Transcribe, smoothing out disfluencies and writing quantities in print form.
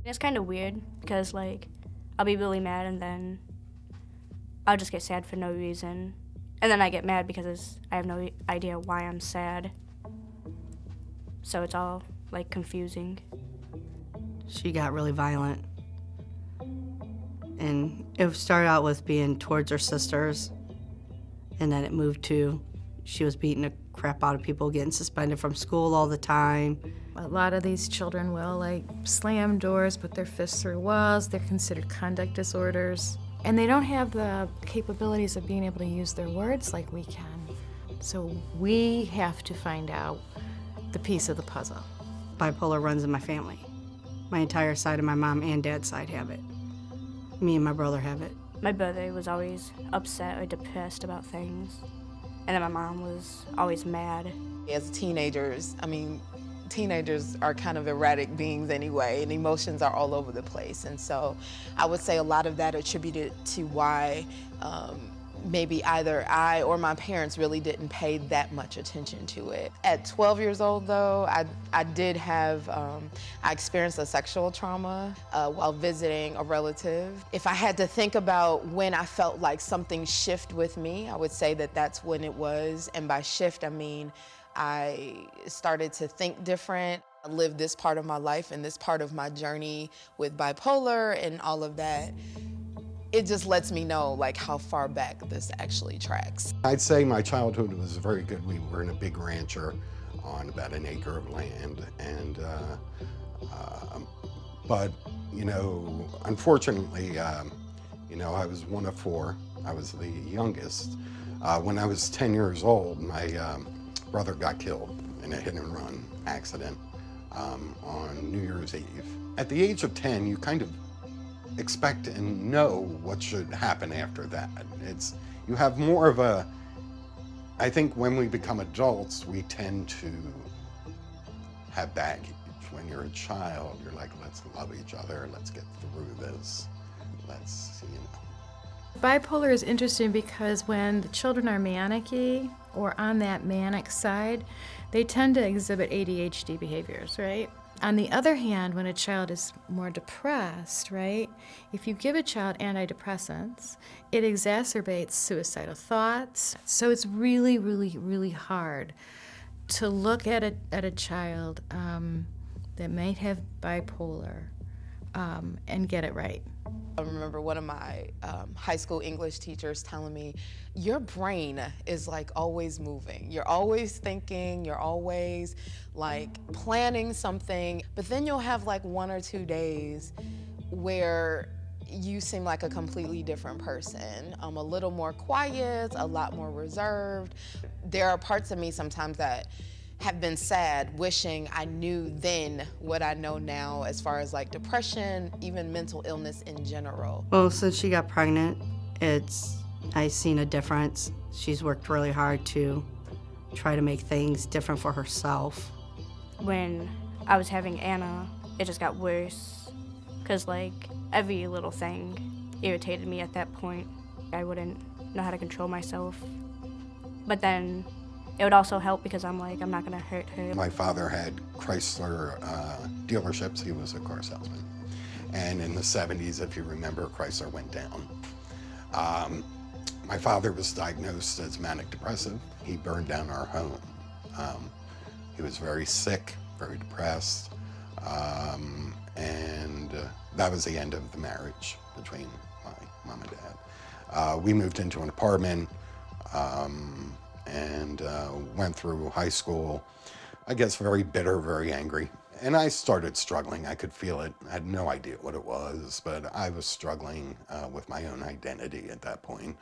It's kind of weird because, like, I'll be really mad and then I'll just get sad for no reason. And then I get mad because I have no idea why I'm sad. So it's all, like, confusing. She got really violent. And it started out with being towards her sisters, and then it moved to she was beating the crap out of people, getting suspended from school all the time. A lot of these children will slam doors, put their fists through walls. They're considered conduct disorders. And they don't have the capabilities of being able to use their words like we can. So we have to find out the piece of the puzzle. Bipolar runs in my family. My entire side of my mom and dad's side have it. Me and my brother have it. My brother was always upset or depressed about things. And then my mom was always mad. As teenagers, teenagers are kind of erratic beings anyway, and emotions are all over the place. And so I would say a lot of that attributed to why maybe either I or my parents really didn't pay that much attention to it. At 12 years old, though, I did have, I experienced a sexual trauma while visiting a relative. If I had to think about when I felt like something shift with me, I would say that that's when it was. And by shift, I mean I started to think different. I lived this part of my life and this part of my journey with bipolar and all of that. It just lets me know how far back this actually tracks. I'd say my childhood was very good. We were in a big rancher on about an acre of land, and but unfortunately, I was one of four. I was the youngest. When I was 10 years old, my brother got killed in a hit-and-run accident on New Year's Eve. At the age of 10, you kind of expect and know what should happen after that. You have more of a, I think when we become adults, we tend to have baggage. When you're a child, you're like, let's love each other, let's get through this, Bipolar is interesting because when the children are manic-y or on that manic side, they tend to exhibit ADHD behaviors, right? On the other hand, when a child is more depressed, right, if you give a child antidepressants, it exacerbates suicidal thoughts. So it's really, really, really hard to look at a child that might have bipolar and get it right. I remember one of my high school English teachers telling me, your brain is always moving. You're always thinking, you're always planning something, but then you'll have 1 or 2 days where you seem like a completely different person. A little more quiet, a lot more reserved. There are parts of me sometimes that have been sad, wishing I knew then what I know now as far as depression, even mental illness in general. Well, since she got pregnant, I've seen a difference. She's worked really hard to try to make things different for herself. When I was having Anna, it just got worse because every little thing irritated me at that point. I wouldn't know how to control myself. But then it would also help because I'm not gonna hurt her. My father had Chrysler dealerships. He was a car salesman. And in the 70s, if you remember, Chrysler went down. My father was diagnosed as manic depressive. He burned down our home. He was very sick, very depressed, and that was the end of the marriage between my mom and dad. We moved into an apartment and went through high school, I guess very bitter, very angry. And I started struggling. I could feel it. I had no idea what it was, but I was struggling with my own identity at that point.